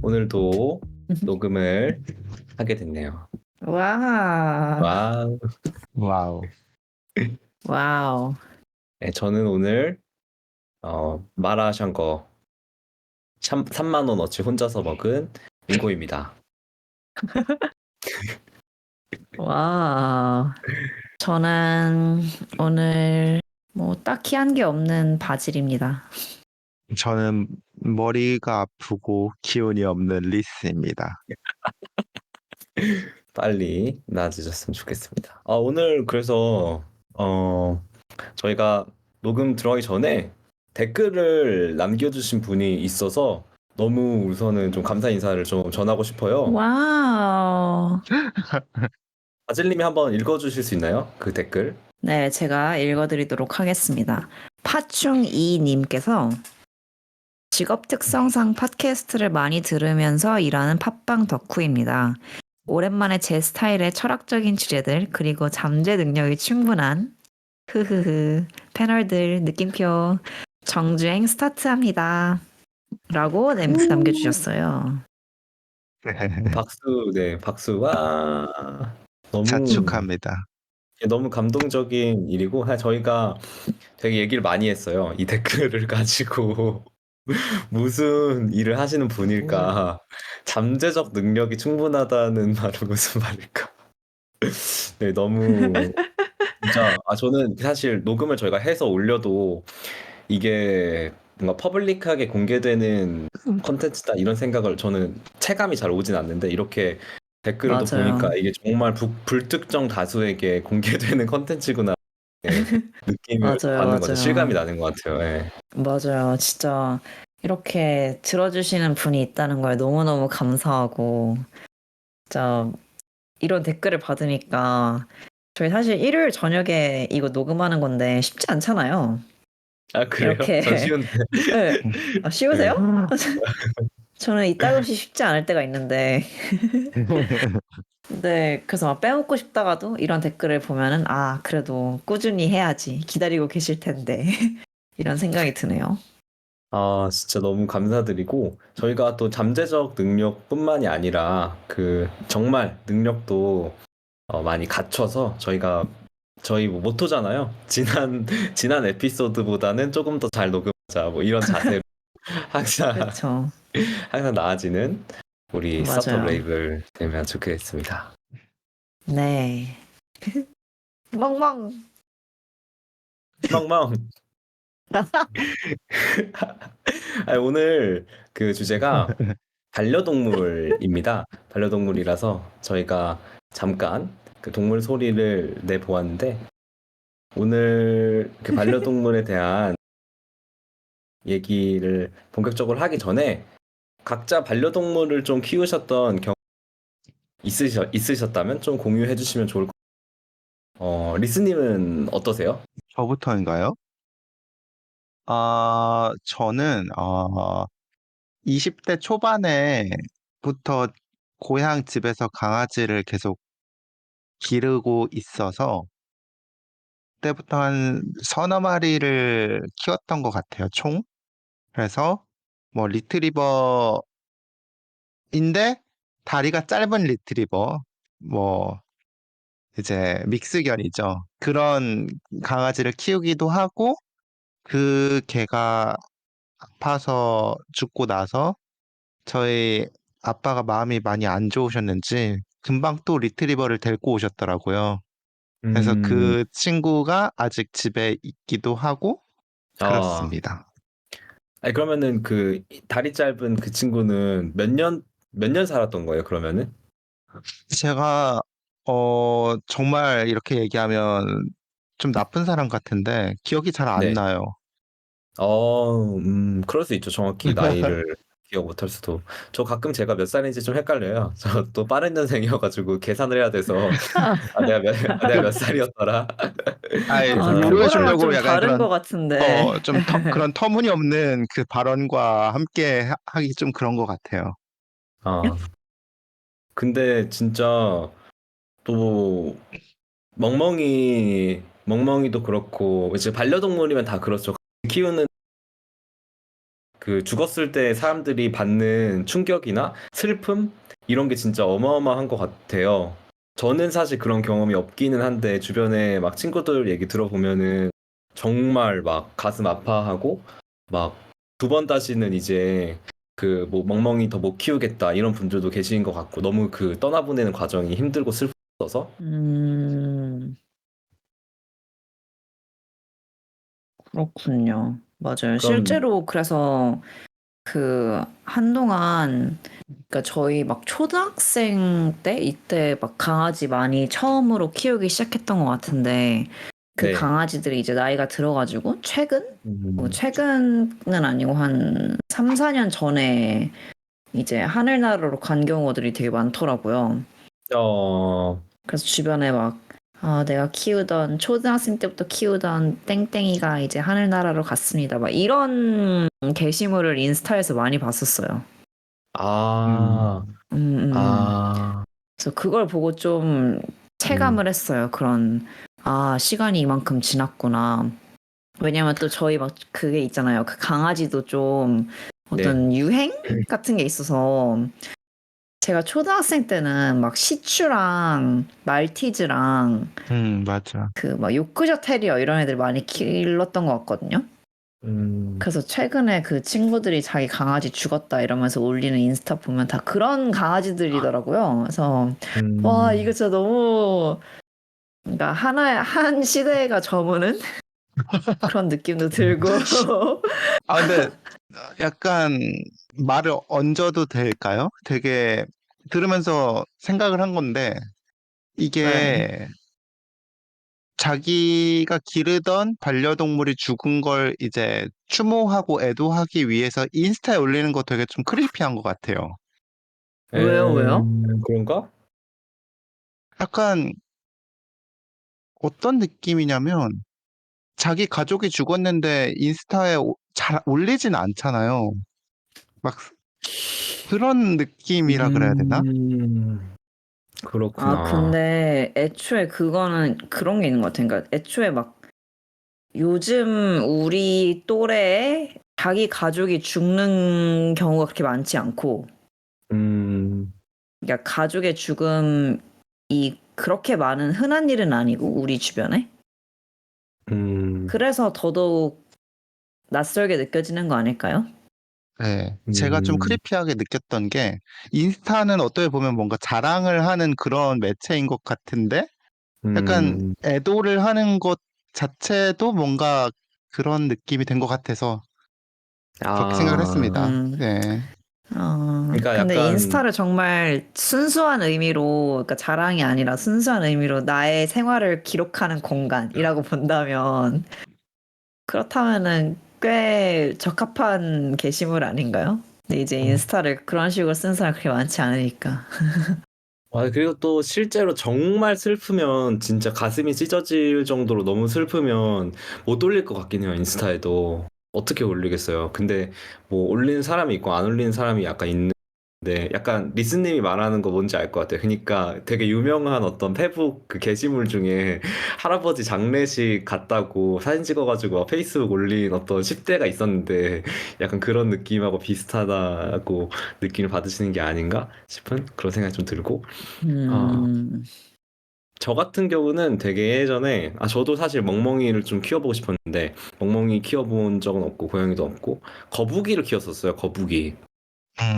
오늘도 녹음을 하게 됐네요. 와, 와우. 와우. 와우. 네, 저는 오늘 마라샹궈 3만 원어치 혼자서 먹은 민고입니다. 와. 저는 오늘 뭐 딱히 한 게 없는 바질입니다. 저는 머리가 아프고 기운이 없는 리스입니다. 빨리 나아지셨으면 좋겠습니다. 오늘 그래서 저희가 녹음 들어가기 전에 댓글을 남겨주신 분이 있어서 너무 우선은 좀 감사 인사를 좀 전하고 싶어요. 와우. 바질님이 한번 읽어주실 수 있나요? 그 댓글? 네, 제가 읽어드리도록 하겠습니다. 파충이님께서 직업 특성상 팟캐스트를 많이 들으면서 일하는 팟빵 덕후입니다. 오랜만에 제 스타일의 철학적인 주제들 그리고 잠재 능력이 충분한 흐흐흐 패널들 느낌표 정주행 스타트합니다. 라고 남겨주셨어요. 박수, 네, 박수. 와, 자축합니다. 너무 감동적인 일이고, 사실 저희가 되게 얘기를 많이 했어요. 이 댓글을 가지고 무슨 일을 하시는 분일까? 잠재적 능력이 충분하다는 말은 무슨 말일까? 네, 너무 진짜 저는 사실 녹음을 저희가 해서 올려도 이게 뭔가 퍼블릭하게 공개되는 콘텐츠다 이런 생각을 저는 체감이 잘 오진 않는데 이렇게 댓글을 또 맞아요. 보니까 이게 정말 불특정 다수에게 공개되는 콘텐츠구나 느낌을 맞아요, 받는 것 같아요. 실감이 맞아요. 나는 것 같아요. 예. 맞아요. 진짜 이렇게 들어주시는 분이 있다는 거에 너무너무 감사하고 진짜 이런 댓글을 받으니까 저희 사실 일요일 저녁에 이거 녹음하는 건데 쉽지 않잖아요. 아, 그래요? 이렇게 전 쉬운데. 네. 쉬우세요? 저는 이따금씩 쉽지 않을 때가 있는데 네, 그래서 막 빼먹고 싶다가도 이런 댓글을 보면은 그래도 꾸준히 해야지 기다리고 계실 텐데 이런 생각이 드네요. 진짜 너무 감사드리고 저희가 또 잠재적 능력뿐만이 아니라 그 정말 능력도 많이 갖춰서 저희 뭐 모토잖아요. 지난 에피소드보다는 조금 더 잘 녹음하자 뭐 이런 자세로 항상 그렇죠. 항상 나아지는 우리 스타트업 맞아요. 레이블 되면 좋겠습니다. 네. 멍멍. 멍멍. 오늘 그 주제가 반려동물입니다. 반려동물이라서 저희가 잠깐 그 동물 소리를 내보았는데 오늘 그 반려동물에 대한 얘기를 본격적으로 하기 전에 각자 반려동물을 좀 키우셨던 경험 있으셨다면 좀 공유해 주시면 좋을 것 같아요. 리스님은 어떠세요? 저부터인가요? 저는 20대 초반에부터 고향 집에서 강아지를 계속 기르고 있어서 그때부터 한 서너 마리를 키웠던 것 같아요, 총. 그래서 뭐 리트리버인데 다리가 짧은 리트리버, 뭐 이제 믹스견이죠. 그런 강아지를 키우기도 하고 그 개가 아파서 죽고 나서 저희 아빠가 마음이 많이 안 좋으셨는지 금방 또 리트리버를 데리고 오셨더라고요. 그래서 음, 그 친구가 아직 집에 있기도 하고 아, 그렇습니다. 아니, 그러면은 그 다리 짧은 그 친구는 몇 년 살았던 거예요, 그러면은? 제가 정말 이렇게 얘기하면 좀 나쁜 사람 같은데 기억이 잘 안 네. 나요. 그럴 수 있죠. 정확히 나이를 기억 못할 수도. 저 가끔 제가 몇 살인지 좀 헷갈려요. 저 또 빠른 년생이어가지고 계산을 해야 돼서 내가 몇 살이었더라 아이, 계산을 위로해 그거랑은 주려고 좀 약간 다른 것 그런 같은데. 그런 터무니없는 그 발언과 함께 하기 좀 그런 것 같아요. 아, 근데 진짜 또 멍멍이도 그렇고 이제 반려동물이면 다 그렇죠. 키우는 그 죽었을 때 사람들이 받는 충격이나 슬픔 이런 게 진짜 어마어마한 것 같아요. 저는 사실 그런 경험이 없기는 한데 주변에 막 친구들 얘기 들어보면은 정말 막 가슴 아파하고 막 두 번 다시는 이제 그 뭐 멍멍이 더 못 키우겠다 이런 분들도 계신 것 같고 너무 그 떠나보내는 과정이 힘들고 슬퍼서 그렇군요. 맞아요. 그럼 실제로 그래서 그 한동안 그러니까 저희 막 초등학생 때 이때 막 강아지 많이 처음으로 키우기 시작했던 것 같은데 그 네. 강아지들이 이제 나이가 들어가지고 뭐 음, 최근은 아니고 한 3, 4년 전에 이제 하늘나라로 간 경우들이 되게 많더라고요. 어, 그래서 주변에 막 내가 키우던 초등학생 때부터 키우던 땡땡이가 이제 하늘나라로 갔습니다. 막 이런 게시물을 인스타에서 많이 봤었어요. 음, 아, 음, 음, 음. 아, 그래서 그걸 보고 좀 음, 체감을 했어요. 그런 시간이 이만큼 지났구나. 왜냐면 또 저희 막 그게 있잖아요. 그 강아지도 좀 네. 어떤 유행 같은 게 있어서 제가 초등학생 때는 막 시츄랑 말티즈랑 맞아. 그 막 요크셔 테리어 이런 애들 많이 길렀던 것 같거든요. 음, 그래서 최근에 그 친구들이 자기 강아지 죽었다 이러면서 올리는 인스타 보면 다 그런 강아지들이더라고요. 그래서 와 이거 음. 진짜 너무 그러니까 한 시대가 저무는 그런 느낌도 들고 근데 약간 말을 얹어도 될까요? 되게 들으면서 생각을 한 건데, 네. 이게 자기가 기르던 반려동물이 죽은 걸 이제 추모하고 애도하기 위해서 인스타에 올리는 거 되게 좀 크리피한 것 같아요. 왜요, 왜요? 그런가? 약간 어떤 느낌이냐면, 자기 가족이 죽었는데 인스타에 잘 올리진 않잖아요. 막 그런 느낌이라 그래야 되나? 그렇구나. 근데 애초에 그거는 그런 게 있는 것 같아요. 그러니까 애초에 막 요즘 우리 또래에 자기 가족이 죽는 경우가 그렇게 많지 않고, 음, 그러니까 가족의 죽음이 그렇게 많은 흔한 일은 아니고, 우리 주변에. 음, 그래서 더더욱 낯설게 느껴지는 거 아닐까요? 네. 제가 좀 음, 크리피하게 느꼈던 게, 인스타는 어떻게 보면 뭔가 자랑을 하는 그런 매체인 것 같은데, 약간 음, 애도를 하는 것 자체도 뭔가 그런 느낌이 된 것 같아서 그렇게 생각을 아, 했습니다. 음, 네. 그러니까 근데 약간, 인스타를 정말 순수한 의미로, 그러니까 자랑이 아니라 순수한 의미로 나의 생활을 기록하는 공간이라고 본다면, 그렇다면은 꽤 적합한 게시물 아닌가요? 근데 이제 인스타를 그런 식으로 쓴 사람 그렇게 많지 않으니까. 그리고 또 실제로 정말 슬프면 진짜 가슴이 찢어질 정도로 너무 슬프면 못 올릴 것 같긴 해요, 인스타에도. 어떻게 올리겠어요. 근데 뭐 올리는 사람이 있고 안 올리는 사람이 약간 있는데 약간 리스님이 말하는 거 뭔지 알 것 같아요. 그러니까 되게 유명한 어떤 페북 그 게시물 중에 할아버지 장례식 갔다고 사진 찍어가지고 페이스북 올린 어떤 10대가 있었는데 약간 그런 느낌하고 비슷하다고 느낌을 받으시는 게 아닌가 싶은 그런 생각이 좀 들고 아, 음, 저 같은 경우는 되게 예전에, 저도 사실 멍멍이를 좀 키워보고 싶었는데, 멍멍이 키워본 적은 없고, 고양이도 없고, 거북이를 키웠었어요, 거북이.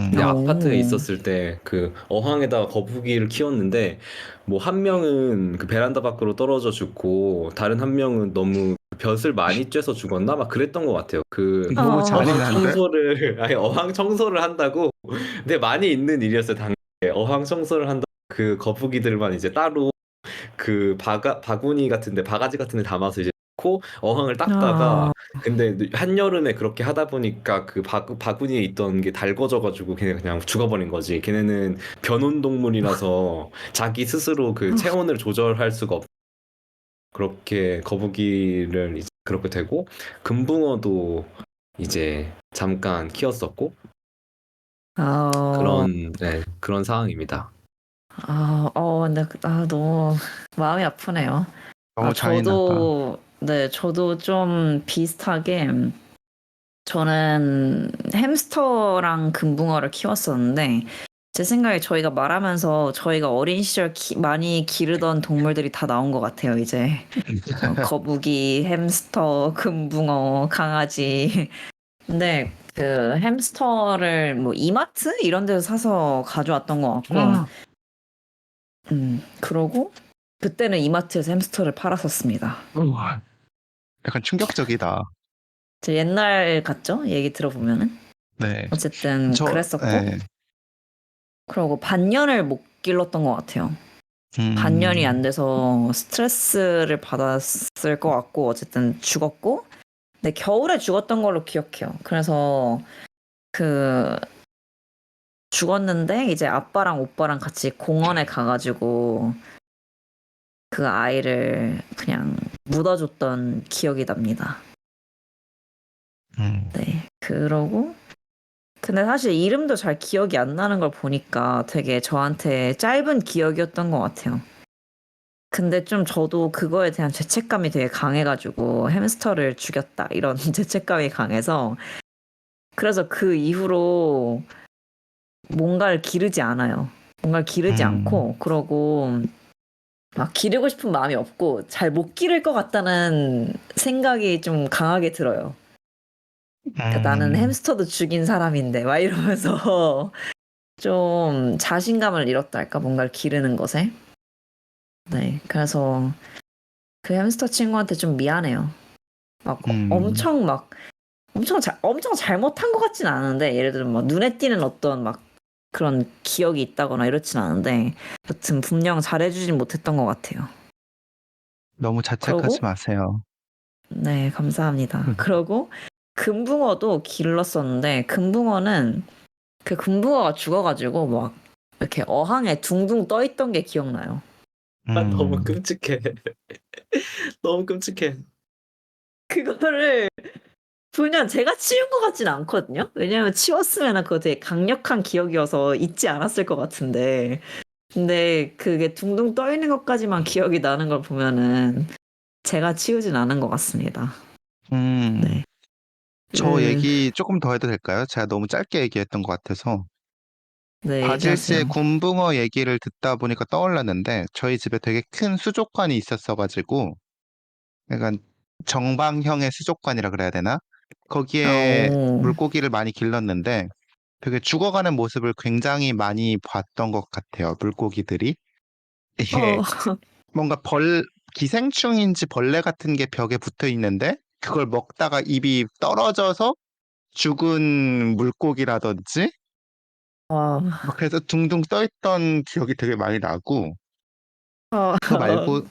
근데 아파트에 오, 있었을 때, 그, 어항에다가 거북이를 키웠는데, 뭐, 한 명은 그 베란다 밖으로 떨어져 죽고, 다른 한 명은 너무 벼슬 많이 쬐서 죽었나? 막 그랬던 것 같아요. 그, 너무 어항 잔인한데? 청소를, 아니, 어항 청소를 한다고, 근데 많이 있는 일이었어요, 당연히. 어항 청소를 한다고 그 거북이들만 이제 따로 그 바구니 같은데 바가지 같은데 담아서 이제 넣고 어항을 닦다가 아, 근데 한여름에 그렇게 하다 보니까 그 바구니에 있던 게 달궈져가지고 걔네 그냥 죽어버린 거지. 걔네는 변온동물이라서 자기 스스로 그 체온을 조절할 수가 없. 그렇게 거북이를 이제 그렇게 되고 금붕어도 이제 잠깐 키웠었고 아, 그런 네, 그런 상황입니다. 근데 너무 마음이 아프네요. 너무 잔인하다. 저도 좀 비슷하게 저는 햄스터랑 금붕어를 키웠었는데 제 생각에 저희가 말하면서 저희가 어린 시절 많이 기르던 동물들이 다 나온 것 같아요, 이제. 거북이, 햄스터, 금붕어, 강아지. 근데 그 햄스터를 뭐 이마트 이런 데서 사서 가져왔던 것 같고, 그러고 그때는 이마트에서 햄스터를 팔았었습니다. 약간 충격적이다. 제 옛날 같죠? 얘기 들어보면은. 네. 어쨌든 그랬었고, 네. 그러고 반년을 못 길렀던 것 같아요. 반년이 안 돼서 스트레스를 받았을 것 같고, 어쨌든 죽었고, 근데 겨울에 죽었던 걸로 기억해요. 그래서 그 죽었는데 이제 아빠랑 오빠랑 같이 공원에 가가지고 그 아이를 그냥 묻어줬던 기억이 납니다. 네. 그러고 근데 사실 이름도 잘 기억이 안 나는 걸 보니까 되게 저한테 짧은 기억이었던 것 같아요. 근데 좀 저도 그거에 대한 죄책감이 되게 강해가지고 햄스터를 죽였다 이런 죄책감이 강해서 그래서 그 이후로 뭔가를 기르지 않아요. 뭔가를 기르지 않고 그러고 막 기르고 싶은 마음이 없고 잘 못 기를 것 같다는 생각이 좀 강하게 들어요. 그러니까 나는 햄스터도 죽인 사람인데 막 이러면서 좀 자신감을 잃었달까 뭔가를 기르는 것에. 네, 그래서 그 햄스터 친구한테 좀 미안해요. 막 엄청 잘못한 것 같진 않은데 예를 들면 막 눈에 띄는 어떤 막 그런 기억이 있다거나 이렇진 않은데 여튼 분명 잘해주진 못했던 것 같아요. 너무 자책하지 그러고 마세요. 네, 감사합니다. 그러고 금붕어도 길렀었는데 금붕어는 그 금붕어가 죽어가지고 막 이렇게 어항에 둥둥 떠 있던 게 기억나요. 아, 너무 끔찍해. 너무 끔찍해. 그거를 분명 제가 치운 것 같진 않거든요. 왜냐면 치웠으면 그거 되게 강력한 기억이어서 잊지 않았을 것 같은데. 근데 그게 둥둥 떠 있는 것까지만 기억이 나는 걸 보면은 제가 치우진 않은 것 같습니다. 네. 저 얘기 조금 더 해도 될까요? 제가 너무 짧게 얘기했던 것 같아서. 네, 바질 씨의 얘기하세요. 군붕어 얘기를 듣다 보니까 떠올랐는데, 저희 집에 되게 큰 수족관이 있었어가지고, 약간 정방형의 수족관이라 그래야 되나? 거기에 오, 물고기를 많이 길렀는데, 되게 죽어가는 모습을 굉장히 많이 봤던 것 같아요, 물고기들이. 이게 어, 뭔가 기생충인지 벌레 같은 게 벽에 붙어 있는데, 그걸 먹다가 입이 떨어져서 죽은 물고기라든지, 와, 막 그래서 둥둥 떠있던 기억이 되게 많이 나고, 어, 그거 말고,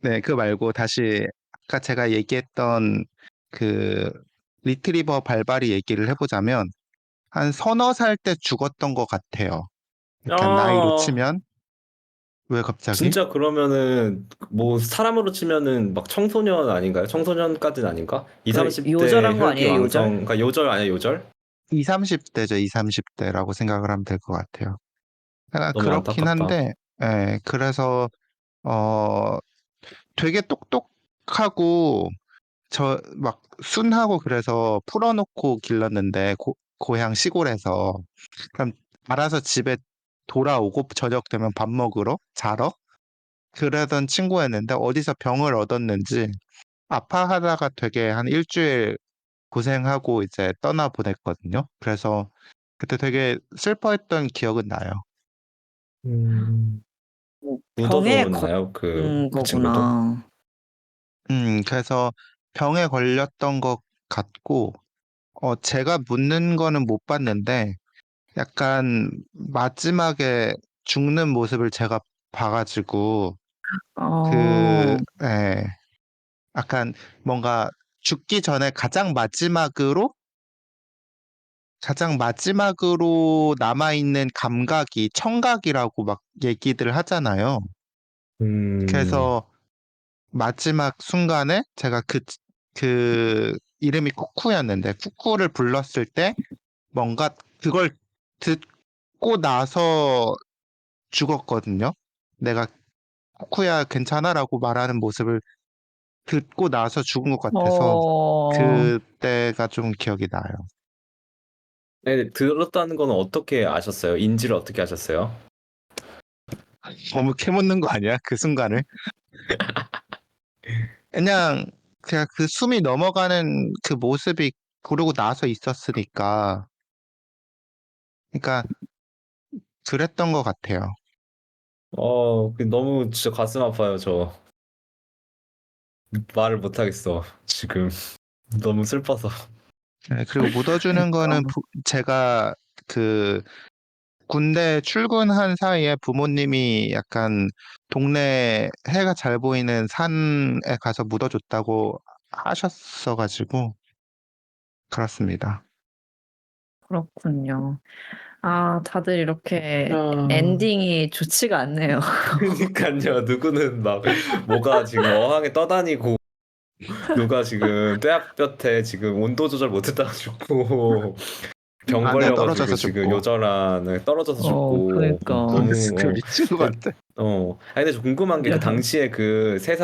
네, 그거 말고 다시 아까 제가 얘기했던 그 리트리버 발바리 얘기를 해보자면, 한 서너 살 때 죽었던 것 같아요. 약간 나이로 아, 치면. 왜 갑자기? 진짜 그러면은 뭐 사람으로 치면은 막 청소년 아닌가요? 청소년까지는 아닌가? 2, 그 30대 요절한 거 아니에요, 혈기왕성, 요절? 그러니까 요절 아니야, 요절? 20, 30대죠, 20, 30대라고 생각을 하면 될 것 같아요. 약간 너무 그렇긴 안타깝다. 한데, 예, 그래서, 어, 되게 똑똑하고, 막 순하고 그래서 풀어놓고 길렀는데, 고향 시골에서. 그럼 알아서 집에 돌아오고 저녁 되면 밥 먹으러, 자러? 그러던 친구였는데, 어디서 병을 얻었는지, 아파하다가 되게 한 일주일 고생하고 이제 떠나보냈거든요. 그래서 그때 되게 슬퍼했던 기억은 나요. 음. 병에 묻어줬나요? 걸린 그 친구도? 거구나. 그래서 병에 걸렸던 것 같고, 제가 묻는 거는 못 봤는데, 약간 마지막에 죽는 모습을 제가 봐가지고, 예, 약간 뭔가 죽기 전에 가장 마지막으로 남아있는 감각이 청각이라고 막 얘기들 하잖아요. 음, 그래서 마지막 순간에 제가 그 이름이 쿠쿠였는데 쿠쿠를 불렀을 때 뭔가 그걸 듣고 나서 죽었거든요. 내가 쿠쿠야 괜찮아라고 말하는 모습을 듣고 나서 죽은 것 같아서 어, 그때가 좀 기억이 나요. 네, 들었다는 건 어떻게 아셨어요? 인지를 어떻게 하셨어요? 너무 캐묻는 거 아니야? 그 순간을? 그냥 그 숨이 넘어가는 그 모습이 그러고 나서 있었으니까 그러니까 그랬던 것 같아요. 너무 진짜 가슴 아파요, 저. 말을 못 하겠어, 지금. 너무 슬퍼서. 네, 그리고 묻어주는 거는 그러니까. 제가 그 군대 출근한 사이에 부모님이 약간 동네 해가 잘 보이는 산에 가서 묻어줬다고 하셨어가지고 그렇습니다. 그렇군요. 아, 다들 이렇게 아, 엔딩이 좋지가 않네요. 그러니까요. 누구는 막 뭐가 지금 어항에 떠다니고 누가 지금 떼약볕에 지금 온도 조절 못했다가 죽고 병 안에 걸려가지고 떨어져서 지금 죽고 요절안에 떨어져서 죽고 그러니까. 그 너무 미친 것 근데, 같아. 아니 근데 저 궁금한 게 그 당시에 그 세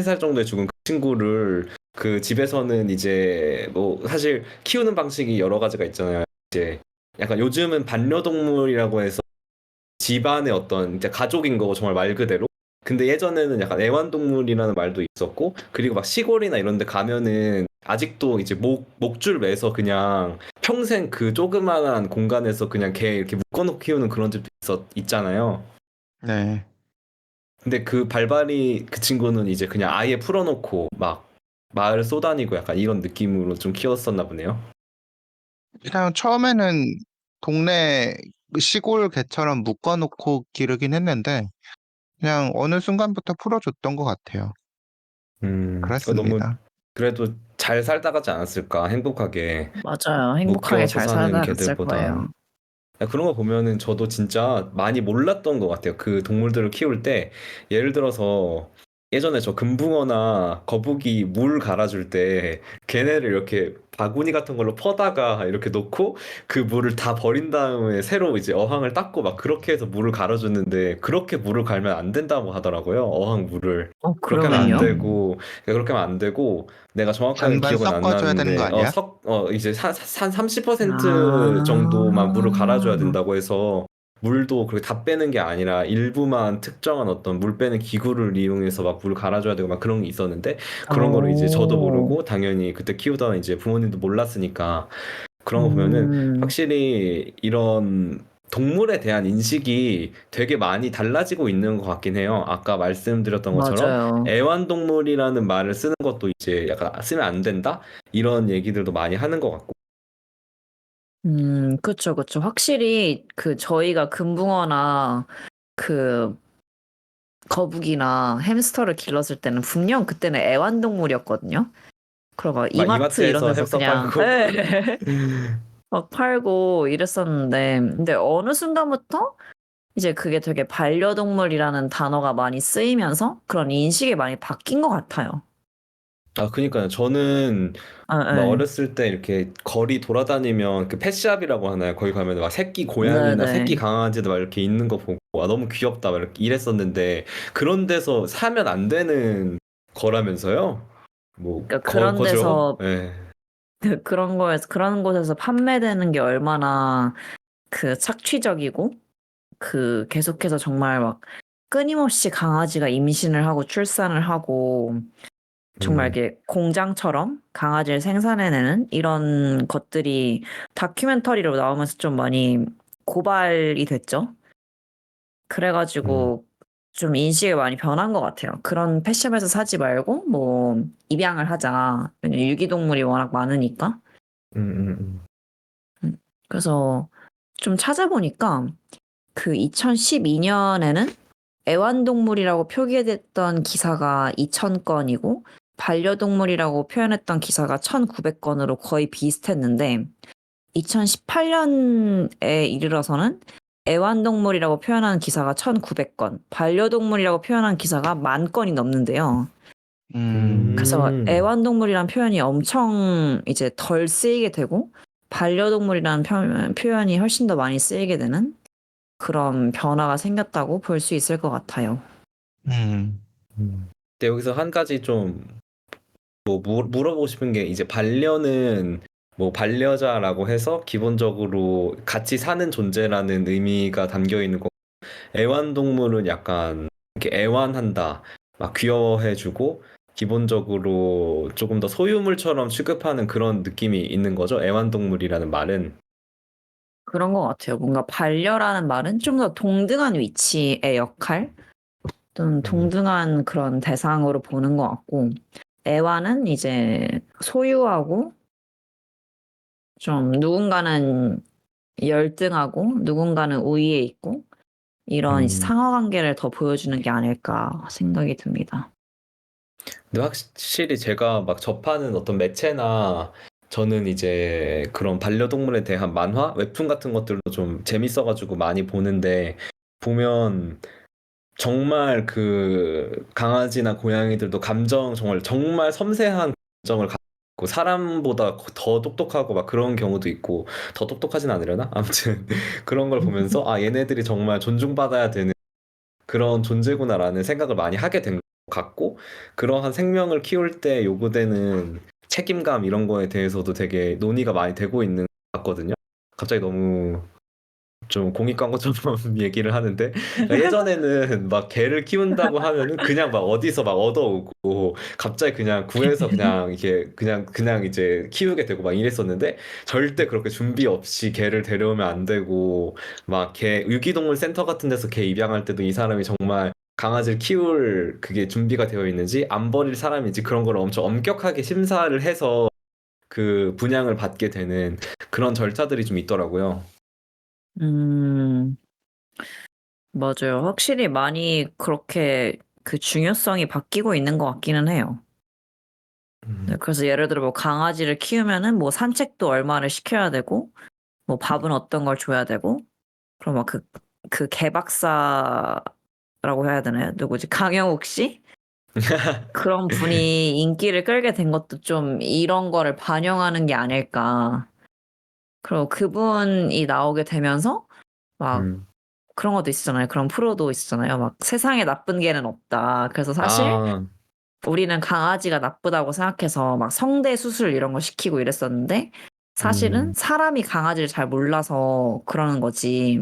살 정도에 죽은 그 친구를 그 집에서는 이제 뭐 사실 키우는 방식이 여러 가지가 있잖아요. 이제 약간 요즘은 반려동물이라고 해서 집안의 어떤 이제 가족인 거고 정말 말 그대로. 근데 예전에는 약간 애완동물이라는 말도 있었고, 그리고 막 시골이나 이런 데 가면은 아직도 이제 목줄 매서 그냥 평생 그 조그만한 공간에서 그냥 개 이렇게 묶어놓고 키우는 그런 집도 있잖아요. 네. 근데 그 발발이 그 친구는 이제 그냥 아예 풀어놓고 막 마을 쏘다니고 약간 이런 느낌으로 좀 키웠었나 보네요. 그냥 처음에는 동네 시골 개처럼 묶어놓고 기르긴 했는데 그냥 어느 순간부터 풀어줬던 것 같아요. 그거 너무 그렇습니다. 그래도 잘 살다 가지 않았을까, 행복하게. 맞아요. 행복하게 묶여서 잘 사는 살아갔을 개들보단. 거예요. 그런 거 보면은 저도 진짜 많이 몰랐던 것 같아요. 그 동물들을 키울 때 예를 들어서 예전에 저 금붕어나 거북이 물 갈아줄 때 걔네를 이렇게 바구니 같은 걸로 퍼다가 이렇게 놓고 그 물을 다 버린 다음에 새로 이제 어항을 닦고 막 그렇게 해서 물을 갈아주는데 그렇게 물을 갈면 안 된다고 하더라고요. 어항 물을. 그렇게 하면 안 그러면요? 되고 그렇게 하면 안 되고 내가 정확하게 반반 기억은 안 섞어줘야 되는 거 나는데 아니야? 이제 한 30% 정도만 물을 갈아줘야 아, 된다고 해서 물도 그렇게 다 빼는 게 아니라 일부만 특정한 어떤 물 빼는 기구를 이용해서 막 물을 갈아줘야 되고 막 그런 게 있었는데 그런 거를 이제 저도 오, 모르고 당연히 그때 키우던 이제 부모님도 몰랐으니까 그런 거 보면은 음, 확실히 이런 동물에 대한 인식이 되게 많이 달라지고 있는 것 같긴 해요. 아까 말씀드렸던 것처럼 맞아요. 애완동물이라는 말을 쓰는 것도 이제 약간 쓰면 안 된다? 이런 얘기들도 많이 하는 것 같고. 그쵸, 그쵸. 확실히 저희가 금붕어나 그 거북이나 햄스터를 길렀을 때는 분명 그때는 애완동물이었거든요. 그럼 막 막 이마트 이런 이마트에서 데서 햄스터 그냥, 팔고. 예, 막 팔고 이랬었는데, 근데 어느 순간부터 이제 그게 되게 반려동물이라는 단어가 많이 쓰이면서 그런 인식이 많이 바뀐 것 같아요. 그니까요. 저는 아, 막 예. 어렸을 때 이렇게 거리 돌아다니면 그 펫샵이라고 하나요? 거기 가면 막 새끼 고양이나 새끼 네네. 강아지도 막 이렇게 있는 거 보고 너무 귀엽다 막 이렇게 이랬었는데 그런 데서 사면 안 되는 거라면서요? 뭐 그러니까 그런 거죠? 데서, 예. 그런 곳에서 판매되는 게 얼마나 착취적이고, 계속해서 정말 막 끊임없이 강아지가 임신을 하고 출산을 하고, 정말 음, 이게 공장처럼 강아지를 생산해내는 이런 것들이 다큐멘터리로 나오면서 좀 많이 고발이 됐죠. 음, 그래가지고 좀 인식이 많이 변한 것 같아요. 그런 펫샵에서 사지 말고 뭐 입양을 하자. 왜냐면 유기동물이 워낙 많으니까. 음. 음. 그래서 좀 찾아보니까 2012년에는 애완동물이라고 표기됐던 기사가 2,000건이고 반려동물이라고 표현했던 기사가 1,900건으로 거의 비슷했는데 2018년에 이르러서는 애완동물이라고 표현하는 기사가 1,900건, 반려동물이라고 표현한 기사가 10,000건이 넘는데요. 음, 그래서 음. 애완동물이란 표현이 엄청 이제 덜 쓰이게 되고 반려동물이라는 표현이 훨씬 더 많이 쓰이게 되는 그런 변화가 생겼다고 볼 수 있을 것 같아요. 음, 근데 여기서 한 가지 좀 뭐 물어보고 싶은 게 이제 반려는 뭐 반려자라고 해서 기본적으로 같이 사는 존재라는 의미가 담겨 있는 거. 애완동물은 약간 이렇게 애완한다, 막 귀여워해주고 기본적으로 조금 더 소유물처럼 취급하는 그런 느낌이 있는 거죠. 애완동물이라는 말은. 그런 것 같아요. 뭔가 반려라는 말은 좀 더 동등한 위치의 역할, 좀 동등한 그런 대상으로 보는 것 같고, 애완은 이제 소유하고 좀 누군가는 열등하고 누군가는 우위에 있고 이런 이제 상하 관계를 더 보여주는 게 아닐까 생각이 듭니다. 근데 확실히 제가 막 접하는 어떤 매체나 저는 이제 그런 반려동물에 대한 만화, 웹툰 같은 것들도 좀 재밌어가지고 많이 보는데 보면 정말 그 강아지나 고양이들도 정말 정말 섬세한 감정을 갖고 사람보다 더 똑똑하고 막 그런 경우도 있고, 더 똑똑하진 않으려나? 아무튼 그런 걸 보면서 아, 얘네들이 정말 존중받아야 되는 그런 존재구나라는 생각을 많이 하게 된 것 같고, 그러한 생명을 키울 때 요구되는 책임감 이런 거에 대해서도 되게 논의가 많이 되고 있는 것 같거든요. 갑자기 너무 좀 공익 광고처럼 얘기를 하는데, 그러니까 예전에는 막 개를 키운다고 하면은 그냥 막 어디서 막 얻어오고 갑자기 그냥 구해서 그냥 이렇게 그냥 이제 키우게 되고 막 이랬었는데, 절대 그렇게 준비 없이 개를 데려오면 안 되고, 막 개 유기동물 센터 같은 데서 개 입양할 때도 이 사람이 정말 강아지를 키울 그게 준비가 되어 있는지, 안 버릴 사람인지 그런 걸 엄청 엄격하게 심사를 해서 그 분양을 받게 되는 그런 절차들이 좀 있더라고요. 음, 맞아요. 확실히 많이 그렇게 그 중요성이 바뀌고 있는 것 같기는 해요. 네, 그래서 예를 들어 뭐 강아지를 키우면은 뭐 산책도 얼마를 시켜야 되고, 뭐 밥은 어떤 걸 줘야 되고, 그럼 막 그 개박사라고 해야 되나요? 누구지? 강영욱 씨? 그런 분이 인기를 끌게 된 것도 좀 이런 거를 반영하는 게 아닐까. 그리고 그분이 나오게 되면서 막 음. 그런 것도 있잖아요. 그런 프로도 있잖아요. 막 세상에 나쁜 개는 없다. 그래서 사실 아, 우리는 강아지가 나쁘다고 생각해서 막 성대 수술 이런 거 시키고 이랬었는데, 사실은 음, 사람이 강아지를 잘 몰라서 그러는 거지.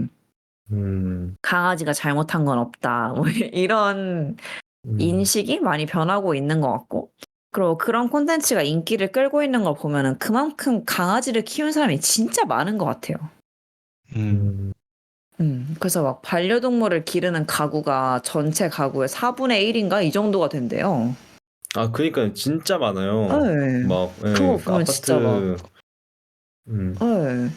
음, 강아지가 잘못한 건 없다. 뭐 이런 음, 인식이 많이 변하고 있는 것 같고. 그리고 그런 콘텐츠가 인기를 끌고 있는 걸 보면은 그만큼 강아지를 키운 사람이 진짜 많은 것 같아요. 음, 음. 그래서 막 반려동물을 기르는 가구가 전체 가구의 4분의 1인가 이 정도가 된대요. 아, 그니까 진짜 많아요. 네. 막, 그거 예, 그 보면 진짜 막, 아파트, 음, 네.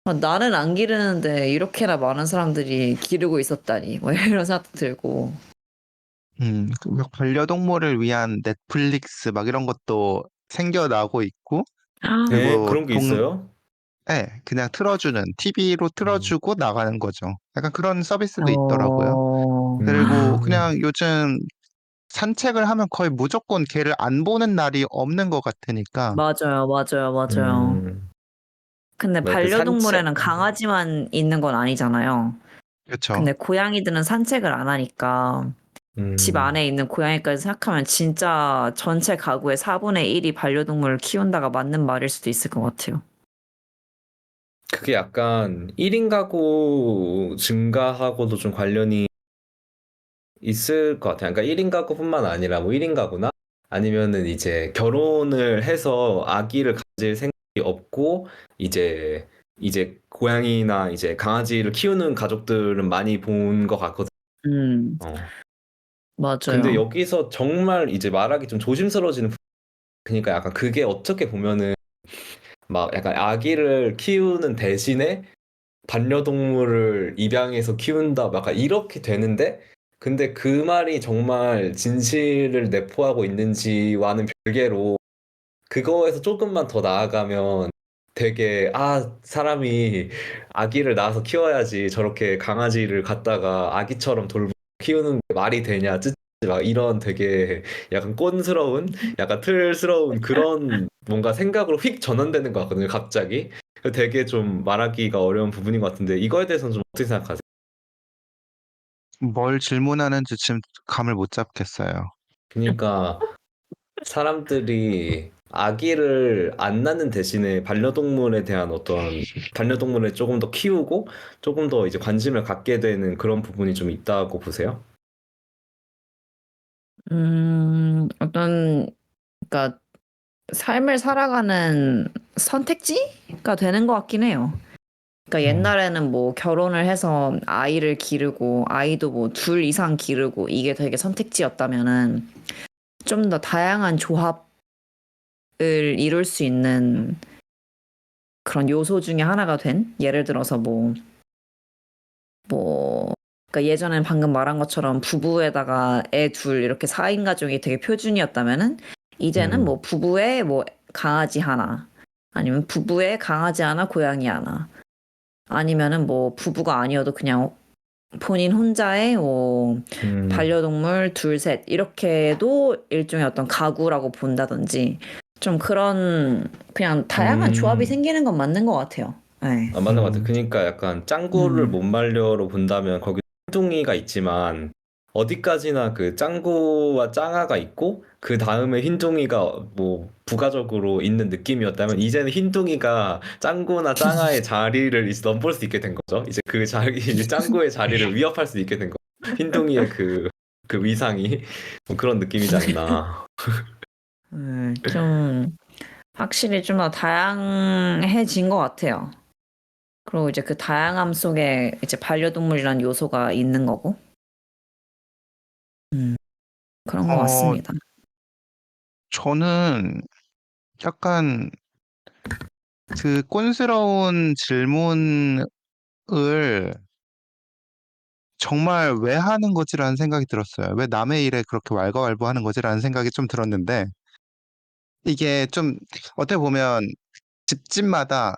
아, 나는 안 기르는데 이렇게나 많은 사람들이 기르고 있었다니. 뭐 이런 생각도 들고. 그 반려동물을 위한 넷플릭스 막 이런 것도 생겨나고 있고, 예, 그리고 그런 게 있어요? 그냥 틀어주는, TV로 음, 틀어주고 나가는 거죠. 약간 그런 서비스도 있더라고요. 어, 그리고 음, 그냥 요즘 산책을 하면 거의 무조건 걔를 안 보는 날이 없는 것 같으니까, 맞아요, 맞아요, 맞아요. 음, 근데 뭐 그 산책, 반려동물에는 강아지만 있는 건 아니잖아요. 그렇죠. 근데 고양이들은 산책을 안 하니까 집 음, 안에 있는 고양이까지 생각하면 진짜 전체 가구의 4분의 1이 반려동물을 키운다가 맞는 말일 수도 있을 것 같아요. 그게 약간 1인 가구 증가하고도 좀 관련이 있을 것 같아요. 그러니까 1인 가구뿐만 아니라 뭐 1인 가구나 아니면은 이제 결혼을 해서 아기를 가질 생각이 없고 이제 고양이나 이제 강아지를 키우는 가족들은 많이 본 것 같거든요. 음, 어. 근데 맞아요. 여기서 정말 이제 말하기 좀 조심스러워지는 그러니까 약간 그게 어떻게 보면은 막 약간 아기를 키우는 대신에 반려동물을 입양해서 키운다, 막 약간 이렇게 되는데, 근데 그 말이 정말 진실을 내포하고 있는지와는 별개로 그거에서 조금만 더 나아가면 되게 아, 사람이 아기를 낳아서 키워야지 저렇게 강아지를 갖다가 아기처럼 돌보고 키우는 게 말이 되냐, 쯔 막 이런 되게 약간 꼰스러운, 약간 틀스러운 그런 뭔가 생각으로 휙 전환되는 것 같거든요, 갑자기. 되게 좀 말하기가 어려운 부분인 것 같은데, 이거에 대해서는 좀 어떻게 생각하세요? 뭘 질문하는지 지금 감을 못 잡겠어요. 그러니까 사람들이 아기를 안 낳는 대신에 반려동물에 대한 반려동물을 조금 더 키우고 조금 더 이제 관심을 갖게 되는 그런 부분이 좀 있다고 보세요? 어떤, 그러니까 삶을 살아가는 선택지가 되는 것 같긴 해요. 그러니까 옛날에는 뭐 결혼을 해서 아이를 기르고 아이도 뭐 둘 이상 기르고 이게 되게 선택지였다면은 좀 더 다양한 조합을 이룰 수 있는 그런 요소 중에 하나가 된 예를 들어서 그러니까 예전엔 방금 말한 것처럼 부부에다가 애 둘 이렇게 4인 가족이 되게 표준이었다면은 이제는 뭐 부부에 뭐 강아지 하나 아니면 부부에 강아지 하나 고양이 하나 아니면은 뭐 부부가 아니어도 그냥 본인 혼자의 뭐 반려동물 둘, 셋 이렇게도 일종의 어떤 가구라고 본다든지 좀 그런 그냥 다양한 조합이 생기는 건 맞는 것 같아요. 네. 아, 맞는 것 같아요. 그러니까 약간 짱구를 못 말려로 본다면 거기 흰둥이가 있지만 어디까지나 그 짱구와 짱아가 있고 그 다음에 흰둥이가 뭐 부가적으로 있는 느낌이었다면 이제는 흰둥이가 짱구나 짱아의 자리를 이제 넘볼 수 있게 된 거죠. 이제 그 자리, 이제 짱구의 자리를 위협할 수 있게 된 거. 흰둥이의 그 위상이 뭐 그런 느낌이지 않나. 좀 확실히 좀 더 다양해진 것 같아요. 그리고 이제 그 다양함 속에 이제 반려동물이라는 요소가 있는 거고. 그런 것 어, 같습니다. 저는 약간 그 꼰스러운 질문을 정말 왜 하는 거지라는 생각이 들었어요. 왜 남의 일에 그렇게 왈가왈부하는 거지라는 생각이 좀 들었는데, 이게 좀 어떻게 보면 집집마다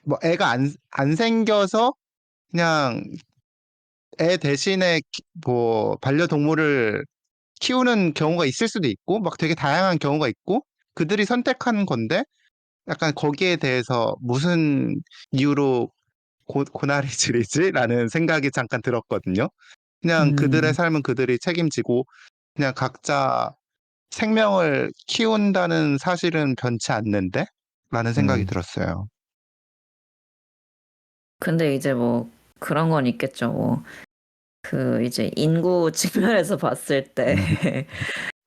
뭐 애가 안 생겨서 그냥 애 대신에 뭐 반려동물을 키우는 경우가 있을 수도 있고, 막 되게 다양한 경우가 있고, 그들이 선택하는 건데, 약간 거기에 대해서 무슨 이유로 고나리 지르지? 라는 생각이 잠깐 들었거든요. 그냥 그들의 음, 삶은 그들이 책임지고, 그냥 각자 생명을 키운다는 사실은 변치 않는데? 라는 생각이 음, 들었어요. 근데 이제 뭐 그런 건 있겠죠. 뭐 그 이제 인구 측면에서 봤을 때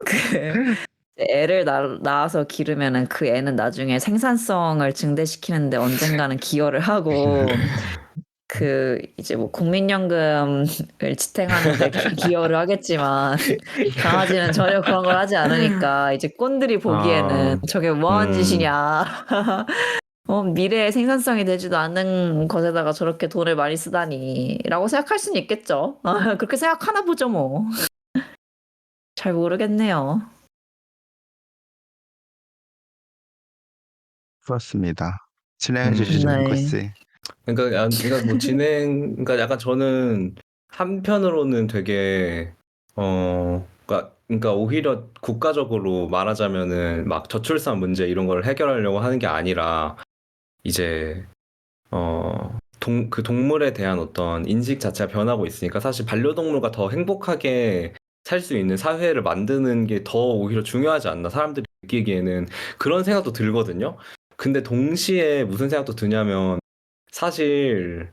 그 애를 낳아서 기르면은 그 애는 나중에 생산성을 증대시키는데 언젠가는 기여를 하고 그 이제 뭐 국민연금을 지탱하는데 기여를 하겠지만 강아지는 전혀 그런 걸 하지 않으니까 이제 꼰들이 보기에는 아, 저게 뭐하는 음, 짓이냐. 미래의 생산성이 되지도 않는 것에다가 저렇게 돈을 많이 쓰다니라고 생각할 수는 있겠죠. 그렇게 생각하나 보죠, 뭐. 잘 모르겠네요. 그렇습니다. 진행해 주시죠, 음. 잉크 네. 씨. 그러니까 뭐 그러니까 약간 저는 한편으로는 되게 그러니까 오히려 국가적으로 말하자면은 막 저출산 문제 이런 걸 해결하려고 하는 게 아니라 이제 그 동물에 대한 어떤 인식 자체가 변하고 있으니까 사실 반려동물과 더 행복하게 살 수 있는 사회를 만드는 게 더 오히려 중요하지 않나 사람들이 느끼기에는 그런 생각도 들거든요. 근데 동시에 무슨 생각도 드냐면 사실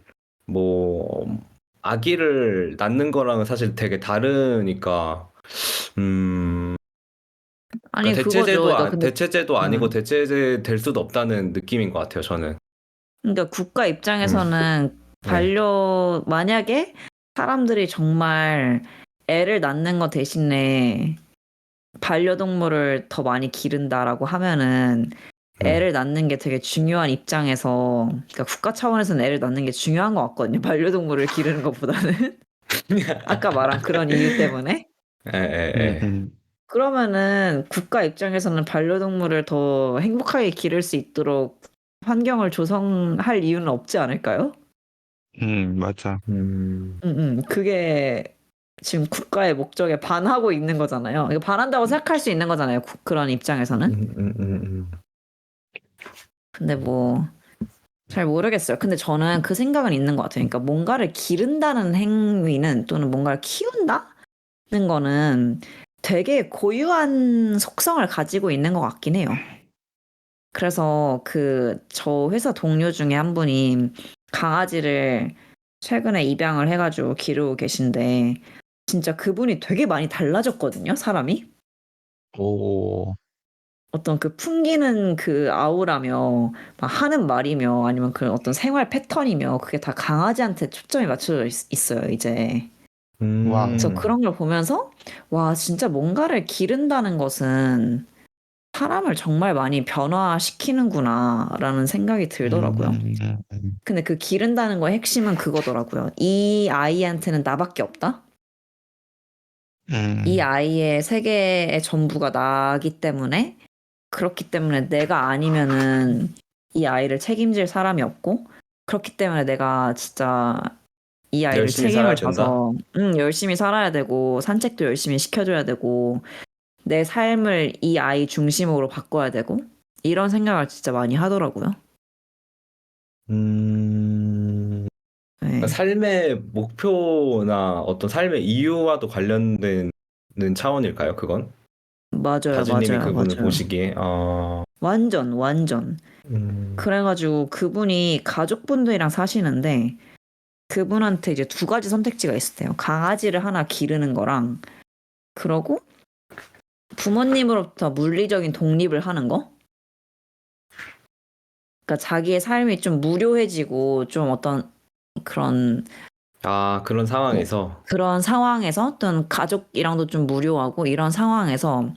뭐 아기를 낳는 거랑은 사실 되게 다르니까 음 아니, 그러니까 그거죠. 그러니까 근데, 대체제도 아니고 음. 대체제 될 수도 없다는 느낌인 것 같아요, 저는. 그러니까 국가 음, 입장에서는 네. 만약에 사람들이 정말 애를 낳는 거 대신에 반려동물을 더 많이 기른다라고 하면은 음. 애를 낳는 게 되게 중요한 입장에서, 그러니까 국가 차원에서는 애를 낳는 게 중요한 것 같거든요. 반려동물을 기르는 것보다는. 아까 말한 그런 이유 때문에. 에, 에, 에. 음, 그러면은 국가 입장에서는 반려동물을 더 행복하게 기를 수 있도록 환경을 조성할 이유는 없지 않을까요? 맞아. 그게 지금 국가의 목적에 반하고 있는 거잖아요. 이거 반한다고 생각할 수 있는 거잖아요. 그런 입장에서는. 음, 음, 음, 음. 근데 뭐, 잘 모르겠어요. 근데 저는 그 생각은 있는 것 같아요. 그러니까 뭔가를 기른다는 행위는 또는 뭔가를 키운다는 거는 되게 고유한 속성을 가지고 있는 것 같긴 해요. 그래서 저 회사 동료 중에 한 분이 강아지를 최근에 입양을 해가지고 기르고 계신데, 진짜 그분이 되게 많이 달라졌거든요, 사람이. 오, 어떤 풍기는 아우라며, 막 하는 말이며, 아니면 어떤 생활 패턴이며, 그게 다 강아지한테 초점이 맞춰져 있어요, 이제. 와우. 그래서 그런 걸 보면서, 와, 진짜 뭔가를 기른다는 것은 사람을 정말 많이 변화시키는구나라는 생각이 들더라고요. 근데 기른다는 거의 핵심은 그거더라고요. 이 아이한테는 나밖에 없다? 이 아이의 세계의 전부가 나기 때문에, 그렇기 때문에 내가 아니면은 이 아이를 책임질 사람이 없고, 그렇기 때문에 내가 진짜 이 아이를 열심히 살아야 책임을 된다. 져서 열심히 살아야 되고, 산책도 열심히 시켜줘야 되고, 내 삶을 이 아이 중심으로 바꿔야 되고, 이런 생각을 진짜 많이 하더라고요. 그러니까 네. 삶의 목표나 어떤 삶의 이유와도 관련된 차원일까요, 그건? 맞아요, 다주님이 맞아요, 그분을 맞아요. 보시기에, 완전, 완전. 음, 그래가지고 그분이 가족분들이랑 사시는데, 그분한테 이제 두 가지 선택지가 있었대요. 강아지를 하나 기르는 거랑, 그러고 부모님으로부터 물리적인 독립을 하는 거? 그러니까 자기의 삶이 좀 무료해지고, 좀 어떤 그런, 그런 뭐, 상황에서, 그런 상황에서 어떤 가족이랑도 좀 무료하고, 이런 상황에서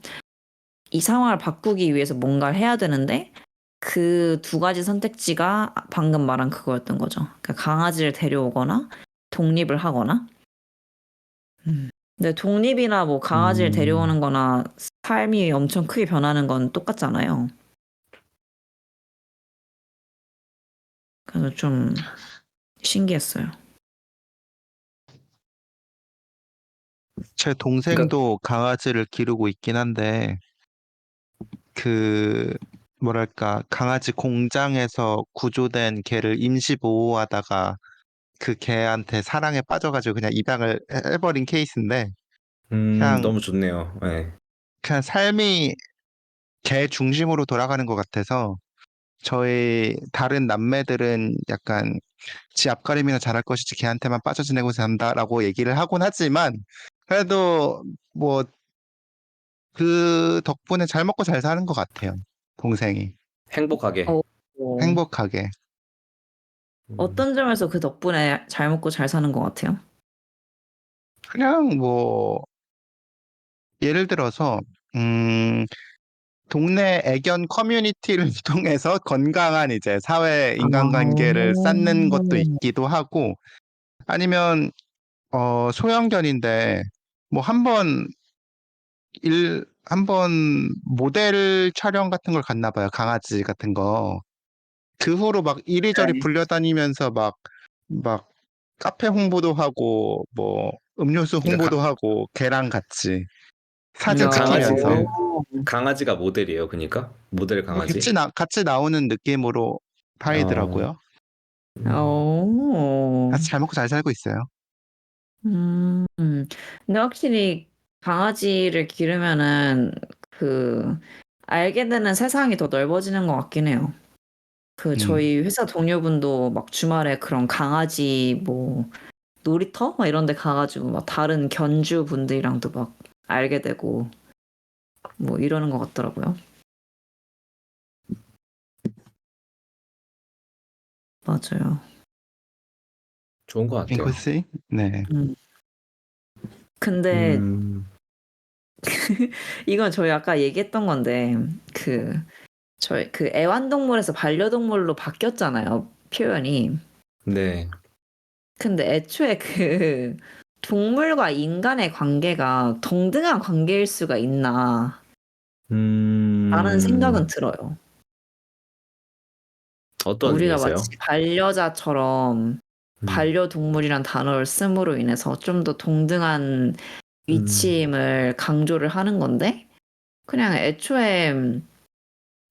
이 상황을 바꾸기 위해서 뭔가를 해야 되는데, 그 두 가지 선택지가 방금 말한 그거였던 거죠. 그러니까 강아지를 데려오거나, 독립을 하거나. 근데 독립이나 뭐 강아지를 음, 데려오는 거나 삶이 엄청 크게 변하는 건 똑같잖아요. 그래서 좀 신기했어요. 제 그러니까, 동생도 강아지를 기르고 있긴 한데, 그, 뭐랄까, 강아지 공장에서 구조된 개를 임시 보호하다가 그 개한테 사랑에 빠져가지고 그냥 입양을 해버린 케이스인데, 그냥, 너무 좋네요. 네. 그냥 삶이 개 중심으로 돌아가는 것 같아서, 저희 다른 남매들은 약간 지 앞가림이나 잘할 것이지 걔한테만 빠져 지내고 산다라고 얘기를 하곤 하지만, 그래도 뭐 그 덕분에 잘 먹고 잘 사는 것 같아요. 동생이. 행복하게. 어, 어, 행복하게. 음, 어떤 점에서 그 덕분에 잘 먹고 잘 사는 것 같아요? 그냥 뭐, 예를 들어서, 음, 동네 애견 커뮤니티를 통해서 건강한 이제 사회 아, 인간관계를 쌓는 것도 있기도 하고, 아니면, 소형견인데, 뭐, 한번 모델 촬영 같은 걸 갔나 봐요. 강아지 같은 거. 그 후로 막 이리저리 네. 불려다니면서 막 카페 홍보도 하고, 뭐, 음료수 그러니까, 홍보도 하고, 걔랑 같이 사진 그러니까 찍히면서. 강아지가 모델이에요, 그러니까? 모델 뭐, 강아지? 같이 나오는 느낌으로 어, 파이더라고요. 음, 오, 같이 잘 먹고 잘 살고 있어요. 근데 확실히 강아지를 기르면은 그 알게 되는 세상이 더 넓어지는 것 같긴 해요. 음, 저희 회사 동료분도 막 주말에 그런 강아지 뭐 놀이터 막 이런 데 가가지고 막 다른 견주 분들이랑도 막 알게 되고 뭐 이러는 것 같더라고요. 맞아요. 좋은 것 같아요. 이것이, 네. 음. 근데 음, 이건 저희 아까 얘기했던 건데 저희 애완동물에서 반려동물로 바뀌었잖아요. 표현이. 네. 근데 애초에 동물과 인간의 관계가 동등한 관계일 수가 있나 라는 생각은 음, 들어요. 어떤 우리가 의미에서요? 마치 반려자처럼 음, 반려동물이란 단어를 씀으로 인해서 좀 더 동등한 음, 위치임을 강조를 하는 건데, 그냥 애초에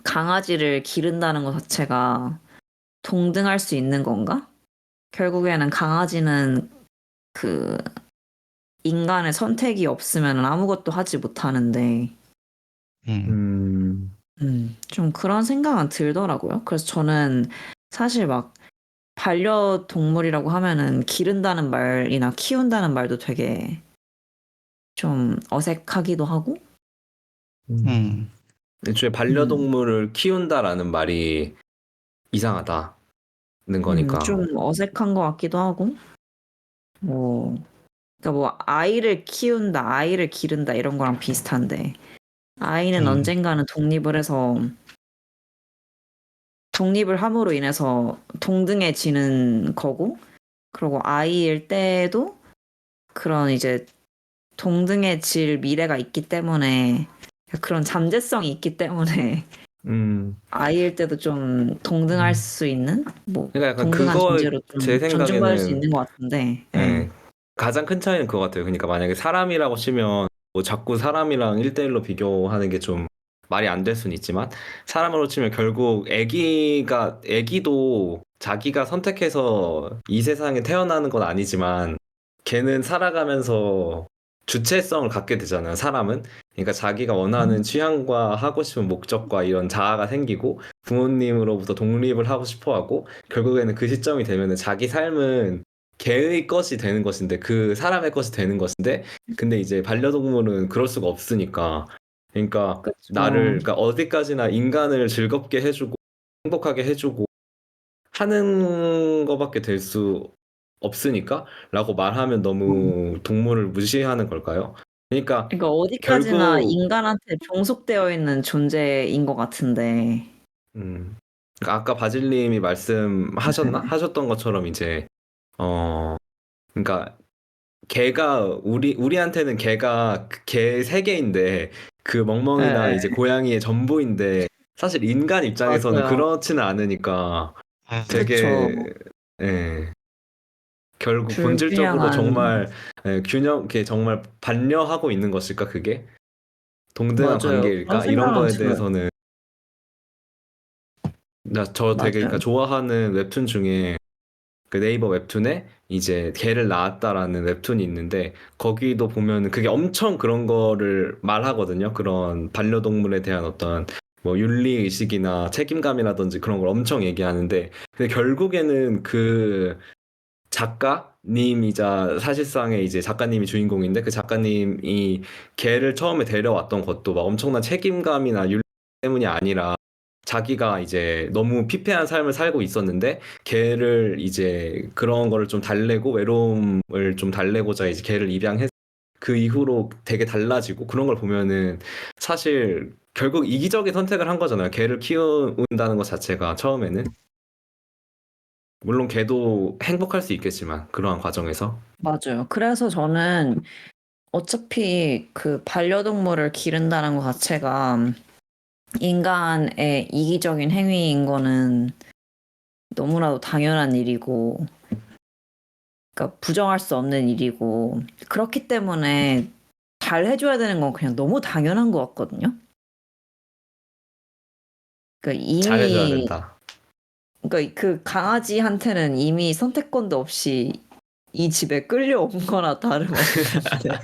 강아지를 기른다는 것 자체가 동등할 수 있는 건가? 결국에는 강아지는 그 인간의 선택이 없으면 아무것도 하지 못하는데 음, 좀 그런 생각은 들더라고요. 그래서 저는 사실 막 반려동물이라고 하면은 기른다는 말이나 키운다는 말도 되게 좀 어색하기도 하고 음, 애초에 반려동물을 키운다라는 말이 이상하다는 거니까. 좀 어색한 것 같기도 하고 뭐 그러니까 뭐 아이를 키운다, 아이를 기른다 이런 거랑 비슷한데 아이는 음, 언젠가는 독립을 해서 독립을 함으로 인해서 동등해지는 거고 그리고 아이일 때도 그런 이제 동등해질 미래가 있기 때문에 그런 잠재성이 있기 때문에 음. 아이일 때도 좀 동등할 음. 수 있는 뭐 그러니까 약간 동등한 그거 존재로 제 좀 존중받을 수 생각에는 있는 것 같은데 예. 예, 가장 큰 차이는 그거 같아요. 그러니까 만약에 사람이라고 치면 뭐 자꾸 사람이랑 1대1로 비교하는 게 좀 말이 안 될 수는 있지만 사람으로 치면 결국 애기도 자기가 선택해서 이 세상에 태어나는 건 아니지만 걔는 살아가면서 주체성을 갖게 되잖아요. 사람은. 그러니까 자기가 원하는 취향과 하고 싶은 목적과 이런 자아가 생기고 부모님으로부터 독립을 하고 싶어 하고 결국에는 그 시점이 되면은 자기 삶은 개의 것이 되는 것인데 그 사람의 것이 되는 것인데 근데 이제 반려동물은 그럴 수가 없으니까 그러니까 그렇죠. 그러니까 어디까지나 인간을 즐겁게 해주고 행복하게 해주고 하는 거밖에 될 수 없으니까 라고 말하면 너무 동물을 무시하는 걸까요? 그러니까 그러니까 어디까지나 결국 인간한테 종속되어 있는 존재인 것 같은데 그러니까 아까 바질님이 하셨던 것처럼 이제 그러니까 우리한테는 개가 개 세계인데 그 멍멍이나 예, 이제 고양이의 전부인데 사실 인간 입장에서는 맞아요. 그렇지는 않으니까 그쵸. 되게 예, 결국 본질적으로 불균형한 정말 이렇게 정말 반려하고 있는 것일까 그게 동등한 맞아요. 그런 관계일까 이런 생각은 거에 들어요. 대해서는 저 되게 그러니까 맞아요. 좋아하는 웹툰 중에 그 네이버 웹툰에 이제 개를 낳았다라는 웹툰이 있는데 거기도 보면은 그게 엄청 그런 거를 말하거든요. 그런 반려동물에 대한 어떤 뭐 윤리 의식이나 책임감이라든지 그런 걸 엄청 얘기하는데 근데 결국에는 그 작가님이자 사실상의 이제 작가님이 주인공인데 그 작가님이 걔를 처음에 데려왔던 것도 막 엄청난 책임감이나 윤리 때문이 아니라 자기가 이제 너무 피폐한 삶을 살고 있었는데 걔를 이제 그런 거를 좀 달래고 외로움을 좀 달래고자 이제 걔를 입양해서 그 이후로 되게 달라지고 그런 걸 보면은 사실 결국 이기적인 선택을 한 거잖아요. 걔를 키운다는 것 자체가 처음에는. 물론 걔도 행복할 수 있겠지만 그러한 과정에서. 맞아요. 그래서 저는 어차피 그 반려동물을 기른다는 것 자체가 인간의 이기적인 행위인 거는 너무나도 당연한 일이고, 그러니까 부정할 수 없는 일이고, 그렇기 때문에 잘 해줘야 되는 건 그냥 너무 당연한 것 같거든요. 그러니까 잘해줘야 이미, 된다. 그러니까 그 강아지한테는 이미 선택권도 없이 이 집에 끌려온 거나 다름없을 텐데.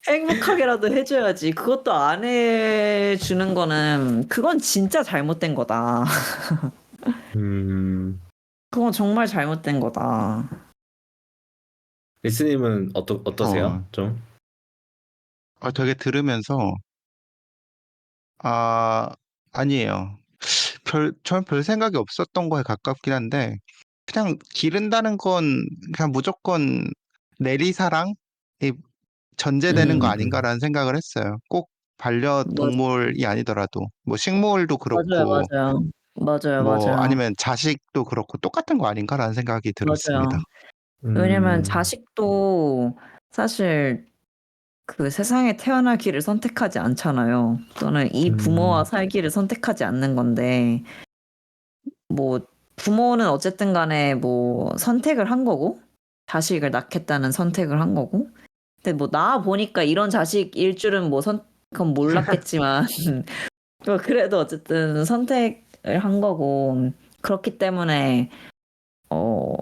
행복하게라도 해줘야지. 그것도 안 해주는 거는, 그건 진짜 잘못된 거다. 음, 그건 정말 잘못된 거다. 리스님은 어, 어떠세요? 좀? 되게 들으면서, 아, 아니에요. 전 별 생각이 없었던 거에 가깝긴 한데, 그냥 기른다는 건 그냥 무조건 내리사랑이 전제되는 거 음, 음, 아닌가라는 생각을 했어요. 꼭 맞, 반려동물이 아니더라도, 뭐 식물도 맞아요, 그렇고, 맞아요. 맞아요, 뭐 맞아요. 아니면 자식도 그렇고 똑같은 거 아닌가라는 생각이 들었습니다. 맞아요. 왜냐면 음, 자식도 사실 그 세상에 태어나기를 선택하지 않잖아요. 또는 이 부모와 음, 살기를 선택하지 않는 건데, 뭐, 부모는 어쨌든 간에 뭐 선택을 한 거고, 자식을 낳겠다는 선택을 한 거고, 근데 뭐 낳아 보니까 이런 자식일 줄은 뭐 그건 몰랐겠지만, 그래도 어쨌든 선택을 한 거고, 그렇기 때문에 뭐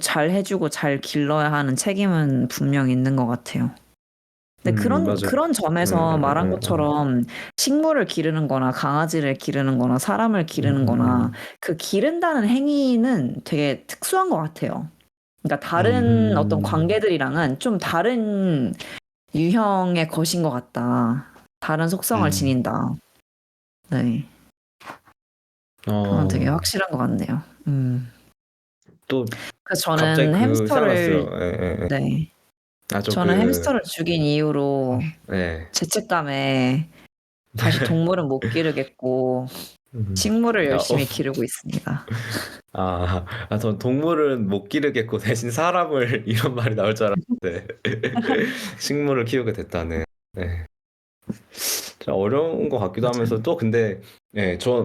잘 해주고 잘 길러야 하는 책임은 분명 있는 것 같아요. 근데 맞아. 그런 점에서 말한 것처럼 식물을 기르는 거나 강아지를 기르는 거나 사람을 기르는 거나 그 기른다는 행위는 되게 특수한 것 같아요. 그러니까 다른 어떤 관계들이랑은 좀 다른 유형의 것인 것 같다. 다른 속성을 지닌다. 네. 그건 되게 확실한 것 같네요. 또 그래서 갑자기 저는 생각났어요. 네. 저 저는 햄스터를 죽인 이후로 네. 죄책감에 다시 동물은 못 기르겠고 식물을 열심히 기르고 있습니다. 전 동물은 못 기르겠고 대신 사람을 이런 말이 나올 줄 알았는데 식물을 키우게 됐다는. 네. 좀 어려운 것 같기도 하면서 또 근데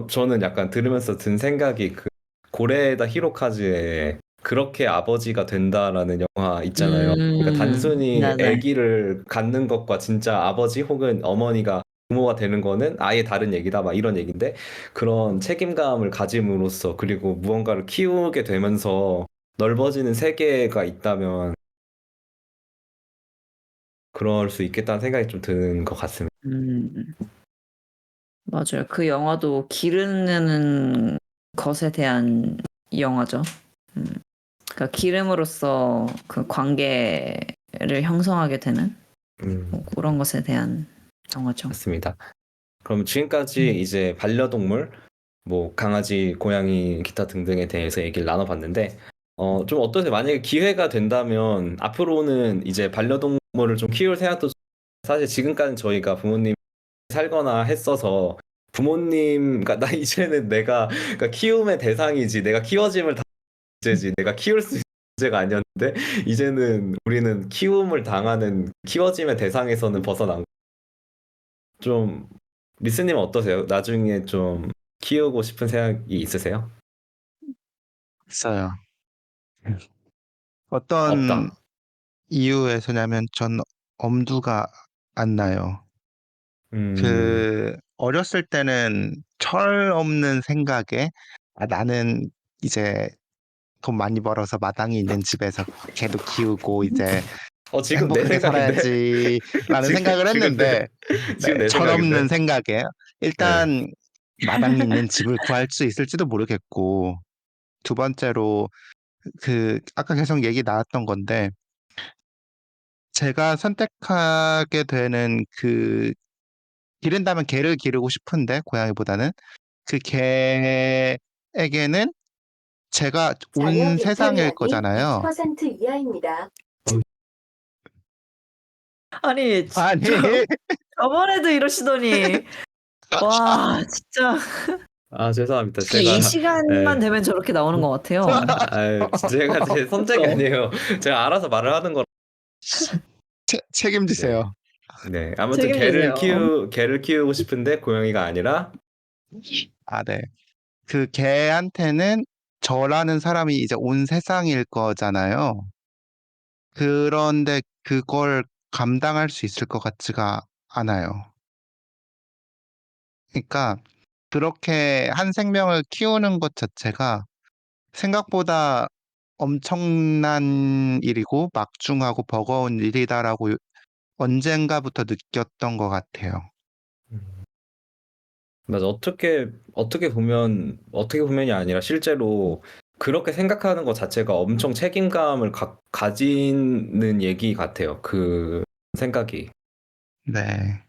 저는 약간 들으면서 든 생각이 그 고레에다 히로카즈의 그렇게 아버지가 된다라는 영화 있잖아요. 그러니까 단순히 네네. 아기를 갖는 것과 진짜 아버지 혹은 어머니가 부모가 되는 거는 아예 다른 얘기다 막 이런 얘기인데 그런 책임감을 가짐으로써 그리고 무언가를 키우게 되면서 넓어지는 세계가 있다면 그럴 수 있겠다는 생각이 좀 드는 것 같습니다. 맞아요. 그 영화도 기르는 것에 대한 영화죠. 그러니까 기름으로써 그 관계를 형성하게 되는 뭐 그런 것에 대한 영화죠. 맞습니다. 그럼 지금까지 이제 반려동물, 뭐 강아지, 고양이, 기타 등등에 대해서 얘기를 나눠봤는데, 좀 어떠세요? 만약에 기회가 된다면 앞으로는 이제 반려동물을 좀 키울 생각도 사실 지금까지 저희가 부모님 살거나 했어서 부모님, 그러니까 나 이제는 그러니까 키움의 대상이지, 내가 키워짐을 다 문제지, 내가 키울 수 있는 문제가 아니었는데 이제는 우리는 키움을 당하는 키워짐의 대상에서는 벗어난 좀 리스님 어떠세요? 나중에 좀 키우고 싶은 생각이 있으세요? 있어요. 어떤 없다. 이유에서냐면 전 엄두가 안 나요. 음, 어렸을 때는 철 없는 생각에 나는 이제 돈 많이 벌어서 마당이 있는 집에서 개도 키우고 이제 지금 내 행복하게 생각인데? 살아야지라는 지금, 생각을 지금 내, 했는데 지금 내 철없는 생각인데? 생각에 네. 일단 마당이 있는 집을 구할 수 있을지도 모르겠고 두 번째로 아까 계속 얘기 나왔던 건데 제가 선택하게 되는 기른다면 개를 기르고 싶은데 고양이보다는 그 개에게는 제가 온 자력 세상일 인터리알이 거잖아요. 20% 이하입니다. 아니 아니, 저번에도 이러시더니 와 진짜 죄송합니다. 특히 이 제가, 시간만 되면 저렇게 나오는 것 같아요. 제가 제 선택이 그쵸? 아니에요. 제가 알아서 말을 하는 거. 책임지세요. 네. 아무튼 책임지세요. 개를 키우고 싶은데 고양이가 아니라, 네. 그 개한테는 저라는 사람이 이제 온 세상일 거잖아요. 그런데 그걸 감당할 수 있을 것 같지가 않아요. 그러니까 그렇게 한 생명을 키우는 것 자체가 생각보다 엄청난 일이고 막중하고 버거운 일이다라고 언젠가부터 느꼈던 것 같아요. 맞아. 어떻게 보면이 아니라 실제로 그렇게 생각하는 것 자체가 엄청 책임감을 가지는 얘기 같아요. 그 생각이. 네,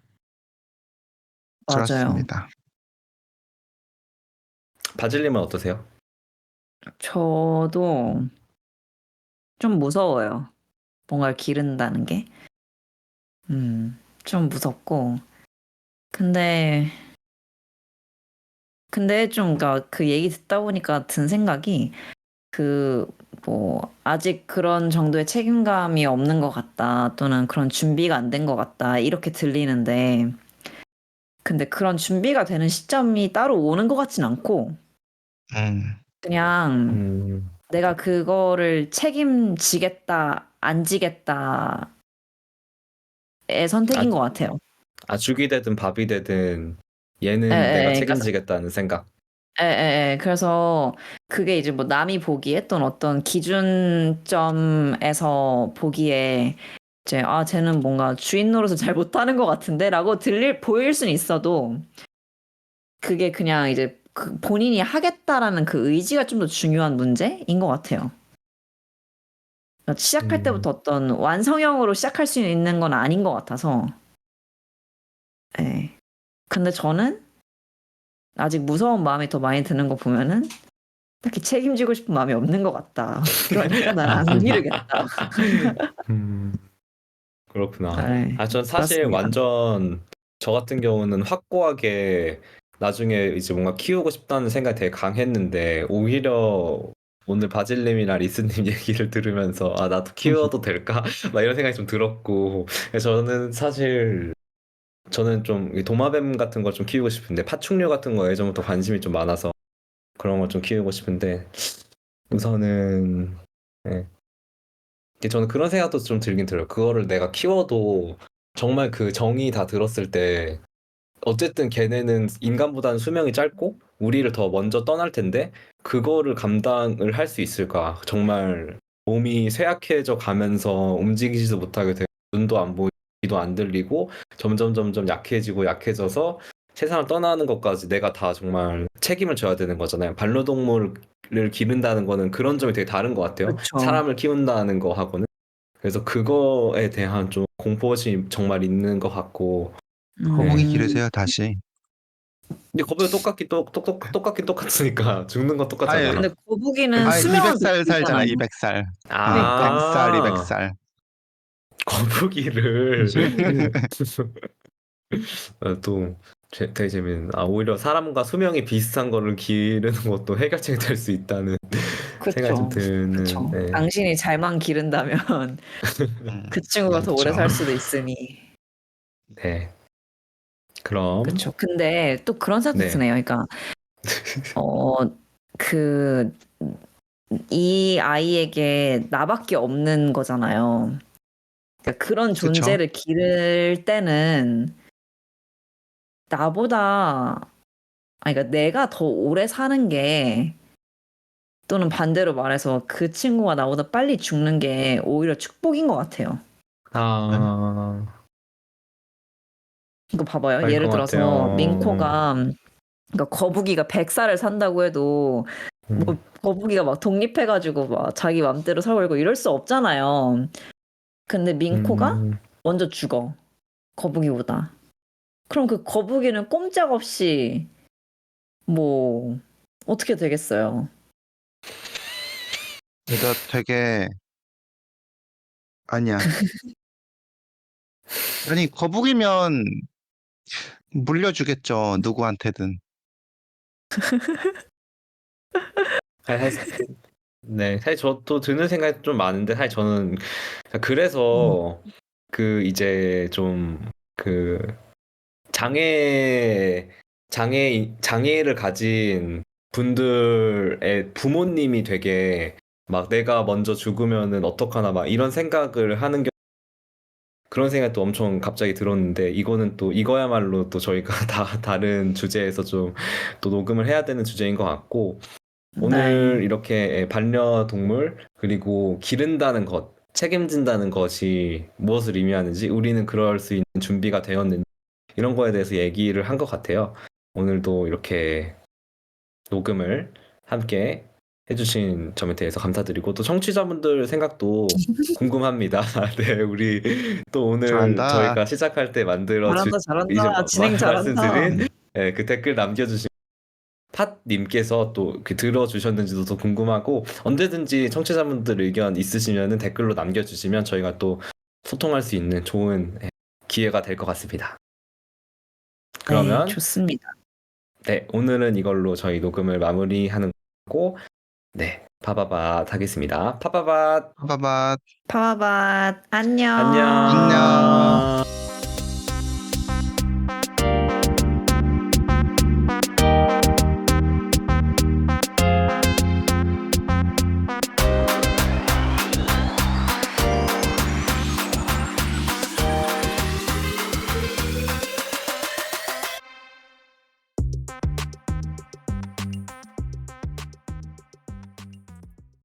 맞아요. 그렇습니다. 바질님은 어떠세요? 저도 좀 무서워요. 뭔가를 기른다는 게. 좀 무섭고. 근데 좀, 그러니까 그 얘기 듣다 보니까 든 생각이 아직 그런 정도의 책임감이 없는 것 같다. 또는 그런 준비가 안 된 것 같다. 이렇게 들리는데. 근데 그런 준비가 되는 시점이 따로 오는 것 같진 않고, 그냥 음, 내가 그거를 책임지겠다, 안 지겠다의 선택인 것 같아요. 죽이 되든 밥이 되든 얘는 내가 그러니까 책임지겠다는 생각. 그래서 그게 이제 뭐 남이 보기에 또는 어떤 기준점에서 보기에 이제 쟤는 뭔가 주인 노릇을 잘 못하는 것 같은데라고 보일 수는 있어도 그게 그냥 이제 그 본인이 하겠다라는 그 의지가 좀 더 중요한 문제인 것 같아요. 그러니까 시작할 때부터 어떤 완성형으로 시작할 수 있는 건 아닌 것 같아서. 네. 근데 저는 아직 무서운 마음이 더 많이 드는 거 보면은 딱히 책임지고 싶은 마음이 없는 것 같다. 그러니까 난 안 기르겠다. 그렇구나. 네, 전 사실 그렇습니다. 완전 저 같은 경우는 확고하게 나중에 이제 뭔가 키우고 싶다는 생각이 되게 강했는데 오히려 오늘 바질님이나 리스님 얘기를 들으면서 나도 키워도 될까? 막 이런 생각이 좀 들었고 그래서 저는 좀 도마뱀 같은 걸 좀 키우고 싶은데 파충류 같은 거에 예전부터 관심이 좀 많아서 그런 걸 좀 키우고 싶은데 우선은 네. 저는 그런 생각도 좀 들긴 들어요. 그거를 내가 키워도 정말 그 정이 다 들었을 때 어쨌든 걔네는 인간보다는 수명이 짧고 우리를 더 먼저 떠날 텐데 그거를 감당을 할 수 있을까? 정말 몸이 쇠약해져 가면서 움직이지도 못하게 되고 눈도 안 보이고 귀도 안 들리고 점점 약해지고 약해져서 세상을 떠나는 것까지 내가 다 정말 책임을 져야 되는 거잖아요. 반려동물을 기른다는 거는 그런 점이 되게 다른 것 같아요. 그렇죠. 사람을 키운다는 거하고는. 그래서 그거에 대한 좀 공포심이 정말 있는 것 같고 거북이 네. 기르세요, 다시. 근데 거북이 똑같긴 똑같으니까 죽는 건 아예, 똑같잖아. 근데 거북이는 아예 수명을 200살 살잖아, 높이잖아요. 200살. 그러니까 100살, 아 200살. 거북이를 또 되게 재밌는. 오히려 사람과 수명이 비슷한 거를 기르는 것도 해결책이 될 수 있다는 생각이 좀 그쵸. 드는. 네. 당신이 잘만 기른다면 그 친구가 더 오래 그쵸. 살 수도 있으니. 네. 그럼 그쵸. 근데 또 그런 생각도 네. 드네요. 그러니까 그 이 아이에게 나밖에 없는 거잖아요. 그러니까 그런 그쵸? 존재를 기를 때는 나보다 그러니까 내가 더 오래 사는 게 또는 반대로 말해서 그 친구가 나보다 빨리 죽는 게 오히려 축복인 것 같아요. 아, 이거 봐봐요. 알 것 예를 들어서 같아요. 민코가 그러니까 거북이가 100살을 산다고 해도 뭐 거북이가 막 독립해가지고 막 자기 맘대로 살고 이럴 수 없잖아요. 근데 민코가 음, 먼저 죽어. 거북이보다. 그럼 그 거북이는 꼼짝없이 뭐 어떻게 되겠어요? 이거 되게, 아니야. 아니, 거북이면 물려주겠죠, 누구한테든. 사실, 네, 사실 저도 드는 생각이 좀 많은데, 사실 저는 음. 그래서 이제 좀 그 장애를 가진 분들의 부모님이 되게 막 내가 먼저 죽으면은 어떡하나 막 이런 생각을 하는 그런 생각도 엄청 갑자기 들었는데 이거는 또 이거야말로 또 저희가 다 다른 주제에서 좀 또 녹음을 해야 되는 주제인 것 같고 네. 오늘 이렇게 반려동물 그리고 기른다는 것, 책임진다는 것이 무엇을 의미하는지 우리는 그럴 수 있는 준비가 되었는지 이런 거에 대해서 얘기를 한 것 같아요. 오늘도 이렇게 녹음을 함께 해주신 점에 대해서 감사드리고 또 청취자분들 생각도 궁금합니다. 네, 우리 또 오늘 잘한다. 저희가 시작할 때 이제 잘한다. 진행 잘한다. 말씀드린 그 댓글 남겨주신 팟님께서 또 들어주셨는지도 더 궁금하고 언제든지 청취자분들 의견 있으시면 댓글로 남겨주시면 저희가 또 소통할 수 있는 좋은 기회가 될 것 같습니다. 네, 그러면 좋습니다. 네, 오늘은 이걸로 저희 녹음을 마무리하는 거고 네, 파바밭 하겠습니다. 파바밭 봐봐. 파바밭 안녕. 안녕. 안녕.